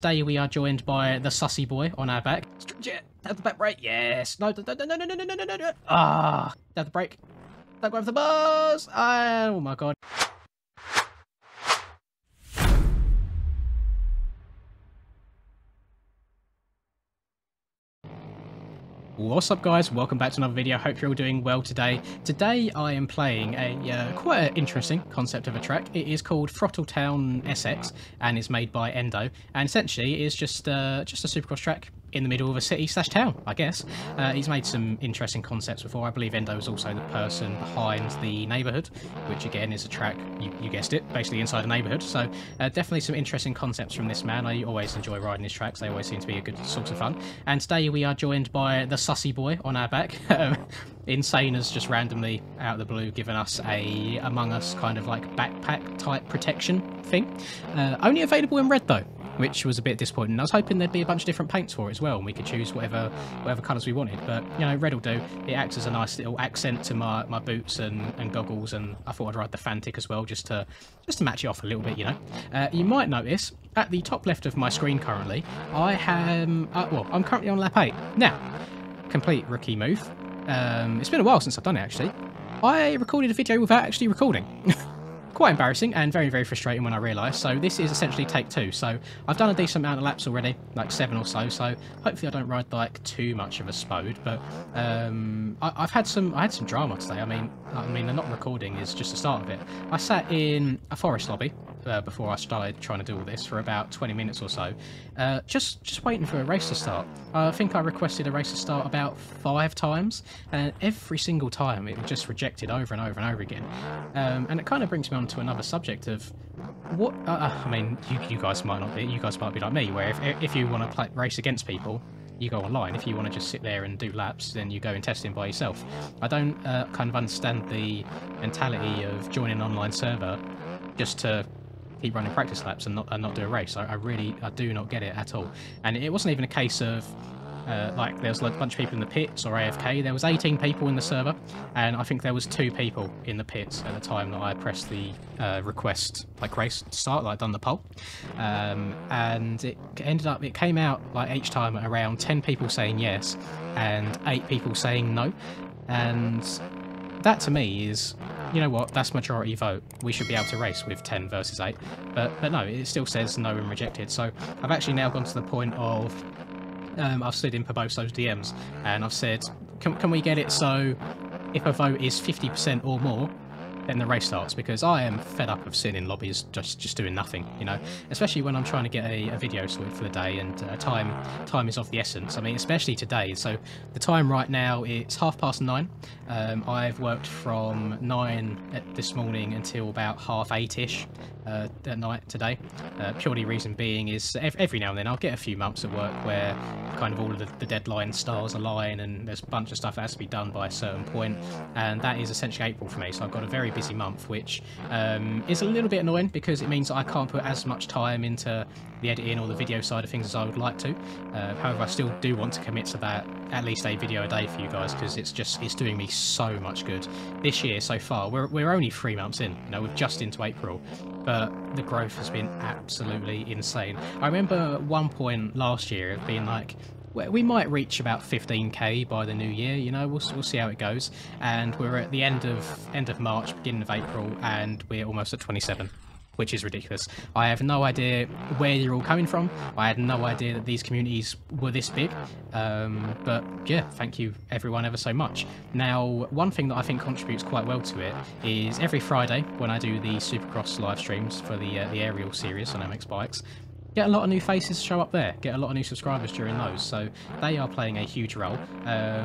Today we are joined by the Sussy Boi on our back. Have the back brake. Yes. No, no, no, no, no, no, no, no, no, no. Ah. Have the brake. Don't go over the bars. Oh my god. What's up guys, welcome back to another video. Hope you're all doing well today. Today I am playing a quite an interesting concept of a track. It is called Throttletown SX and is made by Endo, and essentially it is just a supercross track in the middle of a city/town, I guess. He's made some interesting concepts before. I believe Endo is also the person behind the Neighbourhood, which again is a track, you guessed it, basically inside a neighbourhood. So definitely some interesting concepts from this man. I always enjoy riding his tracks. They always seem to be a good source of fun. And today we are joined by the Sussy Boi on our back. Insane has just randomly, out of the blue, given us a Among Us kind of like backpack type protection thing. Only available in red though, which was a bit disappointing. I was hoping there'd be a bunch of different paints for it as well, and we could choose whatever colours we wanted. But, you know, red will do. It acts as a nice little accent to my boots and goggles, and I thought I'd ride the Fantic as well, just to match it off a little bit, you know. You might notice, at the top left of my screen currently, I am... I'm currently on lap 8. Now, complete rookie move. It's been a while since I've done it, actually. I recorded a video without actually recording. Quite embarrassing and very, very frustrating when I realised. So this is essentially take 2. So I've done a decent amount of laps already, like 7 or so. So hopefully I don't ride like too much of a spode. But I had some drama today. I mean, the not recording is just the start of it. I sat in a forest lobby before I started trying to do all this for about 20 minutes or so, just waiting for a race to start. I think I requested a race to start about 5 times, and every single time it was just rejected over and over and over again. And it kind of brings me on to another subject of what I mean, you guys might not be, you guys might be like me, where if you want to race against people, you go online. If you want to just sit there and do laps, then you go and test in by yourself. I don't kind of understand the mentality of joining an online server just to keep running practice laps and not do a race. I do not get it at all. And it wasn't even a case of like there was a bunch of people in the pits or AFK. There was 18 people in the server, and I think there was 2 people in the pits at the time that I pressed the request like race to start, like done the poll. And it came out like each time at around 10 people saying yes and 8 people saying no. And that to me is, you know what, that's majority vote. We should be able to race with 10 versus 8. But no, it still says no and rejected. So I've actually now gone to the point of I've slid in for both those DMs and I've said, can we get it so if a vote is 50% or more, then the race starts? Because I am fed up of sitting in lobbies just doing nothing, you know, especially when I'm trying to get a video sorted for the day, and time is of the essence. I mean, especially today. So the time right now, it's 9:30. I've worked from 9 this morning until about 8:30ish at night today. Purely reason being is every now and then I'll get a few months of work where kind of all of the deadline stars align and there's a bunch of stuff that has to be done by a certain point, and that is essentially April for me. So I've got a very busy month, which is a little bit annoying because it means that I can't put as much time into the editing or the video side of things as I would like to. However, I still do want to commit to that, at least a video a day for you guys, because it's doing me so much good. This year so far, we're only 3 months in, you know, we're just into April, but the growth has been absolutely insane. I remember one point last year it being like, we might reach about 15k by the new year, you know, we'll see how it goes. And we're at the end of March, beginning of April, and we're almost at 27, which is ridiculous. I have no idea where you're all coming from. I had no idea that these communities were this big. But yeah, thank you everyone ever so much. Now, one thing that I think contributes quite well to it is every Friday when I do the Supercross live streams for the aerial series on MX Bikes, get a lot of new faces show up there, get a lot of new subscribers during those, so they are playing a huge role,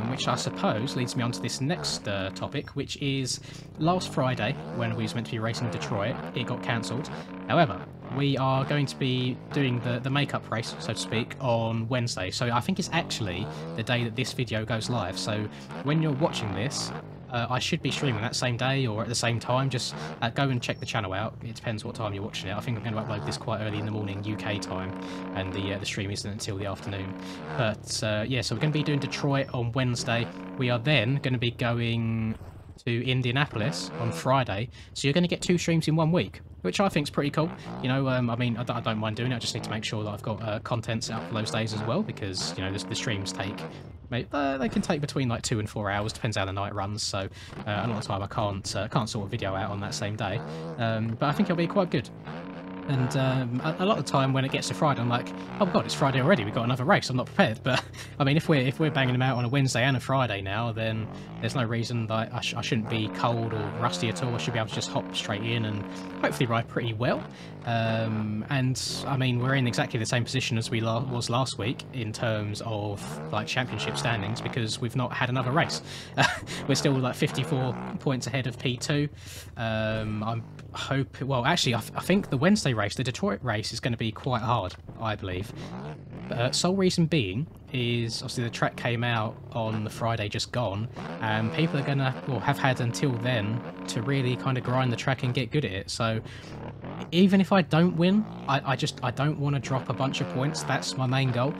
which I suppose leads me on to this next topic, which is last Friday when we was meant to be racing Detroit, it got cancelled. However, we are going to be doing the makeup race, so to speak, on Wednesday, so I think it's actually the day that this video goes live. So when you're watching this, I should be streaming that same day or at the same time. Just go and check the channel out. It depends what time you're watching it. I think I'm going to upload this quite early in the morning UK time, and the stream isn't until the afternoon. But yeah, so we're going to be doing Detroit on Wednesday. We are then going to be going to Indianapolis on Friday. So you're going to get 2 streams in 1 week, which I think is pretty cool. You know, I mean, I don't mind doing it. I just need to make sure that I've got content set up for those days as well, because, you know, the streams take... They can take between like 2 and 4 hours, depends how the night runs. So a lot of the time I can't sort of video out on that same day, but I think it'll be quite good. And a lot of the time when it gets to Friday, I'm like, oh god, it's Friday already. We've got another race. I'm not prepared. But I mean, if we're banging them out on a Wednesday and a Friday now, then there's no reason that I shouldn't be cold or rusty at all. I should be able to just hop straight in and hopefully ride pretty well. And I mean, we're in exactly the same position as we was last week in terms of like championship standings, because we've not had another race. We're still like 54 points ahead of P2. Well, actually, I think the Wednesday race, the Detroit race, is going to be quite hard, I believe. Sole reason being is obviously the track came out on the Friday just gone, and people are gonna, or have had until then, to really kind of grind the track and get good at it. So even if I don't win, I don't want to drop a bunch of points. That's my main goal.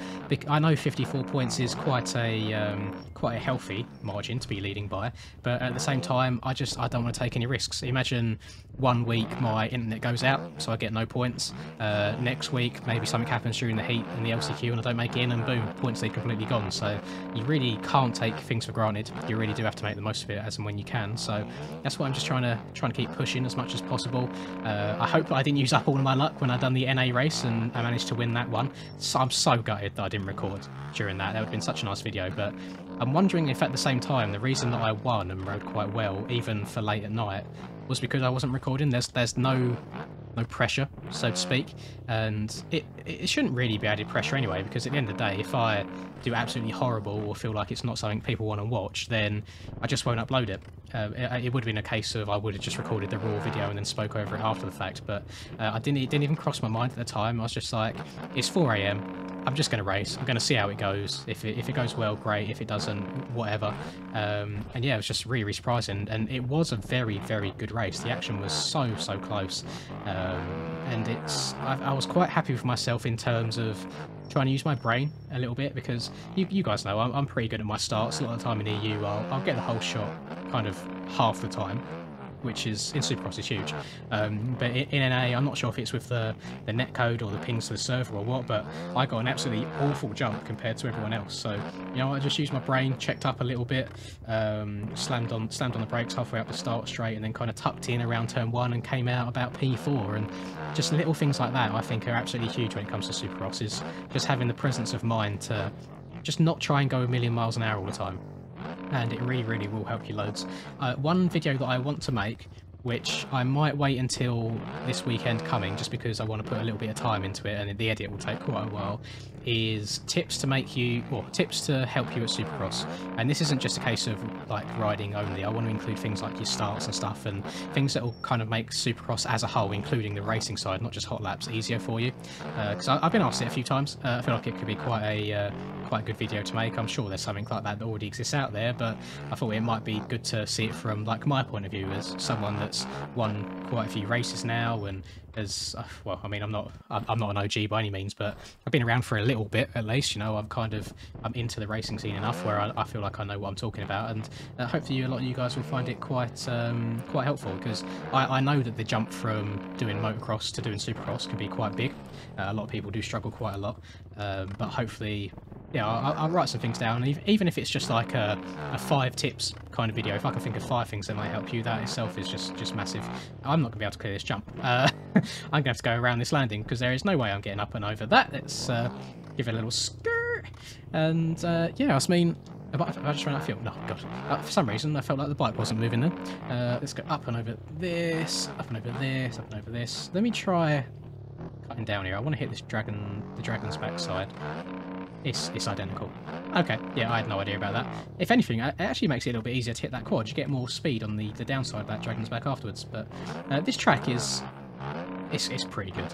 I know 54 points is quite a healthy margin to be leading by, but at the same time, I don't want to take any risks. Imagine one week my internet goes out, so I get no points. Next week, maybe something happens during the heat and the LCQ, and I don't make it in, and boom, points are completely gone. So you really can't take things for granted. You really do have to make the most of it as and when you can. So that's why I'm just trying to keep pushing as much as possible. I hope I didn't use up all of my luck when I done the NA race and I managed to win that one. So I'm so gutted that I didn't record during that. That would have been such a nice video. But I'm wondering if at the same time the reason that I won and rode quite well, even for late at night, was because I wasn't recording. There's no pressure, so to speak, and it shouldn't really be added pressure anyway, because at the end of the day, if I do absolutely horrible or feel like it's not something people want to watch, then I just won't upload it. It would have been a case of I would have just recorded the raw video and then spoke over it after the fact, but it didn't even cross my mind at the time. I was just like, it's 4 AM, I'm just going to race. I'm going to see how it goes. If it goes well, great. If it doesn't, whatever. And yeah, it was just really, really surprising. And it was a very, very good race. The action was so close. And I was quite happy with myself in terms of trying to use my brain a little bit, because you guys know I'm pretty good at my starts. A lot of the time in EU, I'll get the whole shot kind of half the time, which is, in Supercross, is huge. But in NA, I'm not sure if it's with the netcode or the pings to the server or what, but I got an absolutely awful jump compared to everyone else. So, you know, I just used my brain, checked up a little bit, slammed on the brakes halfway up the start straight, and then kind of tucked in around turn 1 and came out about P4. And just little things like that I think are absolutely huge when it comes to Supercross, is just having the presence of mind to just not try and go a million miles an hour all the time. And it really, really will help you loads. One video that I want to make, which I might wait until this weekend coming, just because I want to put a little bit of time into it, and the edit will take quite a while, is tips to help you at Supercross. And this isn't just a case of like riding only. I want to include things like your starts and stuff, and things that will kind of make Supercross as a whole, including the racing side, not just hot laps, easier for you. Because I've been asked it a few times. I feel like it could be quite a good video to make. I'm sure there's something like that already exists out there, but I thought it might be good to see it from like my point of view as someone that's won quite a few races now, and as well, I mean, I'm not an OG by any means, but I've been around for a little bit at least. You know, I'm into the racing scene enough where I feel like I know what I'm talking about, and hopefully a lot of you guys will find it quite helpful, because I know that the jump from doing motocross to doing Supercross can be quite big. A lot of people do struggle quite a lot, but hopefully, yeah, I'll write some things down, even if it's just like a 5 tips kind of video. If I can think of 5 things that might help you, that itself is just massive. I'm not going to be able to clear this jump. I'm going to have to go around this landing, because there is no way I'm getting up and over that. Let's give it a little skirt. And yeah, I mean, I just ran out of fuel. No, God. For some reason, I felt like the bike wasn't moving then. Let's go up and over this, up and over this, up and over this. Let me try cutting down here. I want to hit this the dragon's backside. It's identical. Okay, yeah, I had no idea about that. If anything, it actually makes it a little bit easier to hit that quad. You get more speed on the downside of that dragon's back afterwards. But this track is... It's pretty good.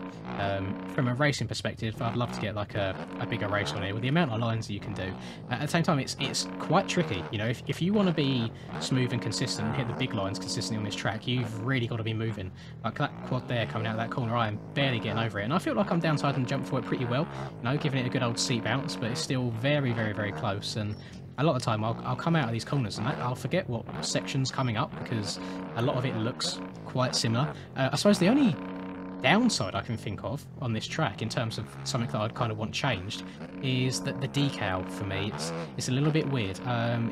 From a racing perspective, I'd love to get like a bigger race on here with the amount of lines that you can do. At the same time, it's quite tricky. You know, if you want to be smooth and consistent and hit the big lines consistently on this track, you've really got to be moving. Like that quad there coming out of that corner, I am barely getting over it, and I feel like I'm downside and jump for it pretty well. You know, giving it a good old seat bounce, but it's still very, very, very close. And a lot of the time I'll come out of these corners and I'll forget what section's coming up, because a lot of it looks quite similar. I suppose the only downside I can think of on this track, in terms of something that I'd kind of want changed, is that the decal for me, it's a little bit weird.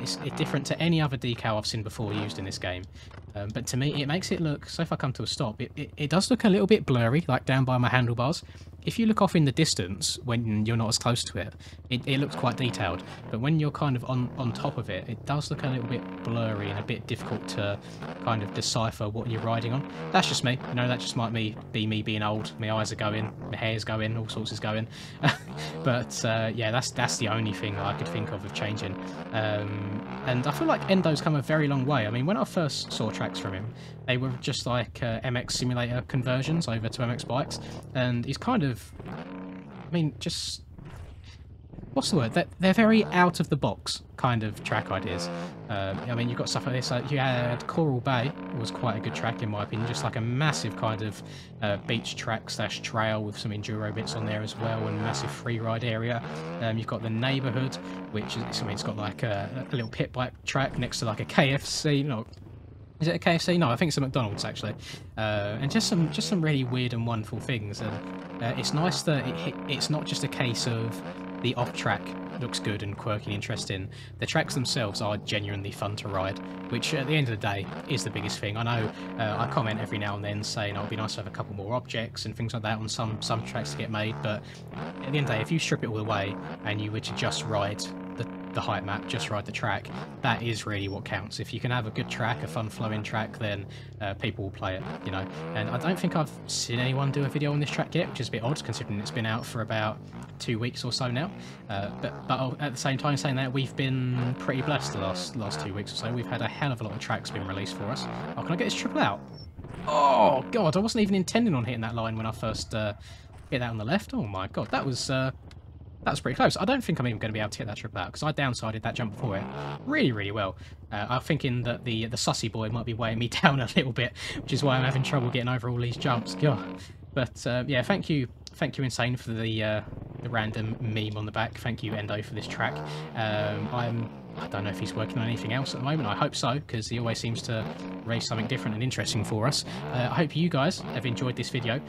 It's different to any other decal I've seen before used in this game. But to me, it makes it look, so if I come to a stop, it does look a little bit blurry, like down by my handlebars. If you look off in the distance when you're not as close to it, it looks quite detailed. But when you're kind of on top of it, it does look a little bit blurry and a bit difficult to kind of decipher what you're riding on. That's just me, you know, that just might be me being old. My eyes are going, my hair's going, all sorts is going. But yeah, that's the only thing that I could think of changing. And I feel like Endo's come a very long way. I mean, when I first saw tracks from him, they were just like MX simulator conversions over to MX bikes, and he's kind of, I mean, just, what's the word? They're very out of the box kind of track ideas. I mean, you've got stuff like this. You had Coral Bay, was quite a good track in my opinion, just like a massive kind of beach track / trail with some enduro bits on there as well, and a massive free ride area. You've got the Neighbourhood, which is, I mean, it's got like a little pit bike track next to like a KFC. No, is it a KFC? No, I think it's a McDonald's actually. And just some really weird and wonderful things. And it's nice that it's not just a case of the off-track looks good and quirky and interesting. The tracks themselves are genuinely fun to ride, which at the end of the day is the biggest thing. I know I comment every now and then saying, oh, it'd be nice to have a couple more objects and things like that on some tracks to get made, but at the end of the day, if you strip it all away and you were to just ride the height map, just ride the track, that is really what counts. If you can have a good track, a fun flowing track, then people will play it, you know. And I don't think I've seen anyone do a video on this track yet, which is a bit odd considering it's been out for about 2 weeks or so now. But at the same time, saying that, we've been pretty blessed the last 2 weeks or so. We've had a hell of a lot of tracks being released for us. Oh, can I get this triple out? Oh god, I wasn't even intending on hitting that line when I first hit that on the left. Oh my god, that was pretty close. I don't think I'm even going to be able to hit that triple out because I downsided that jump before it really, really well. I'm thinking that the Sussy Boi might be weighing me down a little bit, which is why I'm having trouble getting over all these jumps. God. But yeah, thank you Insane, for the random meme on the back. Thank you Endo for this track. I don't know if he's working on anything else at the moment. I hope so, because he always seems to raise something different and interesting for us. I hope you guys have enjoyed this video.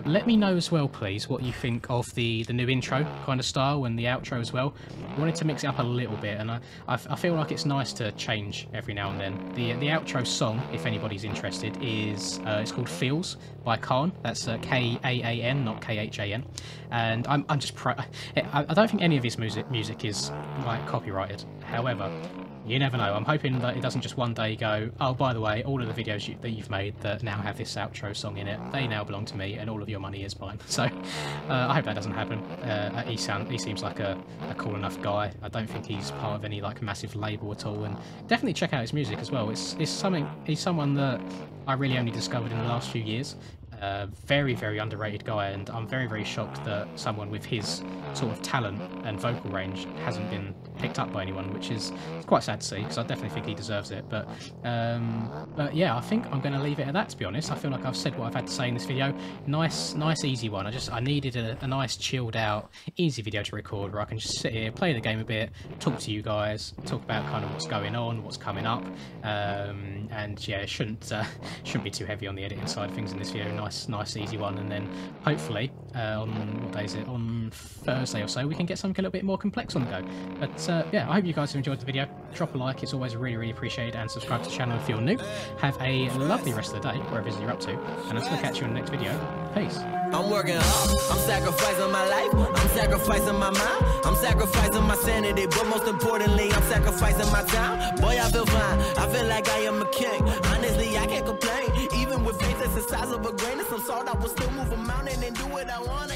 Let me know as well, please, what you think of the new intro kind of style and the outro as well. I wanted to mix it up a little bit, and I feel like it's nice to change every now and then. The outro song, if anybody's interested, is it's called Feels by Khan. That's K-A-A-N, not K-H-A-N. And I don't think any of his music is like copyrighted. However, you never know. I'm hoping that it doesn't just one day go, oh, by the way, all of the videos that you've made that now have this outro song in it, they now belong to me and all of your money is mine. So I hope that doesn't happen. He seems like a cool enough guy. I don't think he's part of any like massive label at all, and definitely check out his music as well. He's someone that I really only discovered in the last few years. Very, very underrated guy, and I'm very, very shocked that someone with his sort of talent and vocal range hasn't been picked up by anyone, which is quite sad to see, because I definitely think he deserves it. But yeah, I think I'm going to leave it at that, to be honest. I feel like I've said what I've had to say in this video. Nice, easy one. I needed a nice, chilled out, easy video to record where I can just sit here, play the game a bit, talk to you guys, talk about kind of what's going on, what's coming up, and yeah, it shouldn't be too heavy on the editing side of things in this video. Nice easy one, and then hopefully on what day is it, on Thursday or so, we can get something a little bit more complex on the go. But yeah, I hope you guys have enjoyed the video. Drop a like, it's always really appreciated, and subscribe to the channel if you're new. Have a lovely rest of the day wherever it is you're up to, and I'll catch you in the next video. Peace. I'm working hard, I'm sacrificing my life, I'm sacrificing my mind, I'm sacrificing my sanity, but most importantly, I'm sacrificing my time. Boy, I feel fine, I feel like I am a king. Honestly, I can't complain. Even with faith that's the size of a grain of some salt, I will still move a mountain and do what I want.